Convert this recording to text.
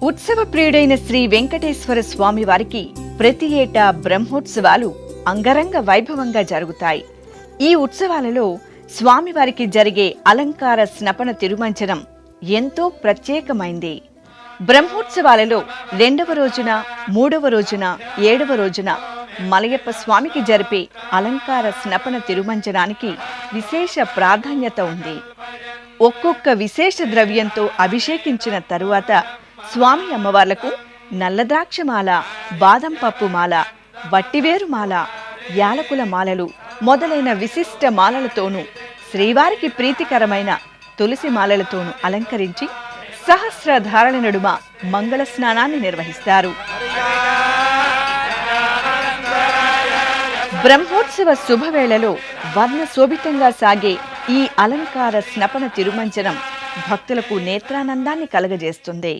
ఉత్సవ ప్రియుడైన శ్రీ వెంకటేశ్వర స్వామి వారికి ప్రతి ఏటా బ్రహ్మోత్సవాలు అంగరంగ వైభవంగా జరుగుతాయి. ఈ ఉత్సవాలలో స్వామివారికి జరిగే అలంకార స్నపన తిరుమంజనం ఎంతో ప్రత్యేకమైంది. బ్రహ్మోత్సవాలలో 2వ రోజున, 3వ రోజున, 7వ రోజున మలయప్ప స్వామికి జరిపే అలంకార స్నపన తిరుమంజనానికి విశేష ప్రాధాన్యత ఉంది. ఒక్కొక్క విశేష ద్రవ్యంతో అభిషేకించిన తరువాత స్వామి అమ్మవార్లకు నల్లద్రాక్షమాల, బాదం పప్పు మాల, వట్టివేరు మాల, యాలకుల మాలలు మొదలైన విశిష్ట మాలలతోనూ శ్రీవారికి ప్రీతికరమైన తులసి మాలలతోనూ అలంకరించి సహస్రధారల నడుమ మంగళ స్నానాన్ని నిర్వహిస్తారు. బ్రహ్మోత్సవ శుభవేళలో వర్ణశోభితంగా సాగే ఈ అలంకార స్నపన తిరుమంజనం భక్తులకు నేత్రానందాన్ని కలగజేస్తుంది.